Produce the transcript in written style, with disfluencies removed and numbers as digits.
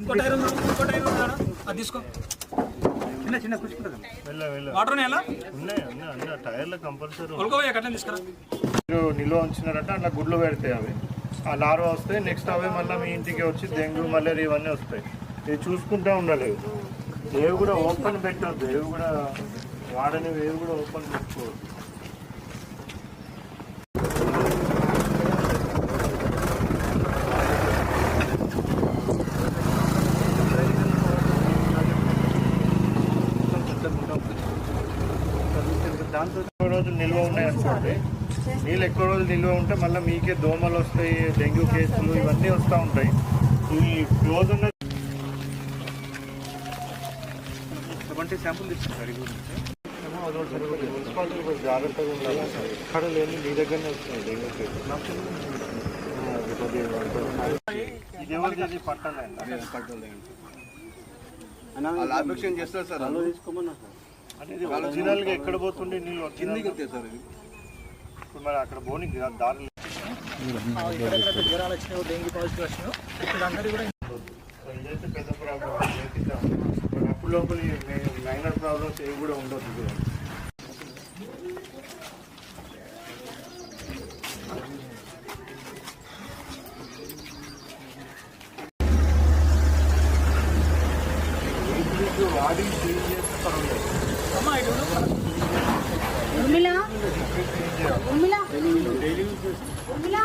ఇంకో టైర్ ఉంది, ఇంకో టైర్ ఉంది కదా, అది తీసుకో. చిన్న చిన్న కూర్చుంటుంది వాటర్ ఎలా ఉన్నాయి అన్ని టైర్లు కంపల్సరీ ఉల్కోపోయి ఎక్కడ తీసుకురా. మీరు నిల్వ ఉంచినారంటే అట్లా గుడ్లు పెడతాయి అవి. ఆ లార్వా వస్తాయి, నెక్స్ట్ అవే మళ్ళీ మీ ఇంటికి వచ్చి డెంగ్యూ మలేరియా ఇవన్నీ వస్తాయి. ఇది చూసుకుంటూ ఉండాలి. ఏవి కూడా ఓపెన్ పెట్టవద్దు, ఏవి కూడా వాడనివి ఏవి కూడా ఓపెన్ పెట్టుకోవద్దు. దాంతో ఎక్కువ రోజులు నిల్వ ఉన్నాయి అనుకోండి, నీళ్ళు ఎక్కువ రోజులు నిల్వ ఉంటే మళ్ళీ మీకే దోమలు వస్తాయి, డెంగ్యూ కేసులు ఇవన్నీ వస్తూ ఉంటాయి. ఈ క్లోజ్ ఉన్న శాంపుల్ తీసుకుంటారు మున్సిపాలిటీ జాగ్రత్తగా ఉండాలి. ఎక్కడ లేని మీ దగ్గరనే వస్తున్నాయి డెంగ్యూ కేసులు. ఇది ఎవరు చేసి పట్టణం చేస్తారు సార్, అలా తీసుకోమన్నా సార్. అనేది ఒరిజినల్గా ఎక్కడ పోతుండే నీళ్ళు కిందికి వస్తాయి సార్. ఇప్పుడు మరి అక్కడ పోనీ దారులు జ్వరాలు వచ్చినాయి, డెంగ్యూ పాజిటివ్ వచ్చినాయి. ఇప్పుడు అందరూ కూడా ఇదైతే పెద్ద ప్రాబ్లం. అప్పుడు లోపల మైనర్ ప్రాబ్లమ్స్ ఏవి కూడా ఉండదు. వాడి క్లీన్ చేస్తే పర్వాలేదు. ఉర్మిళ ఉర్మిళ ఉర్మిళ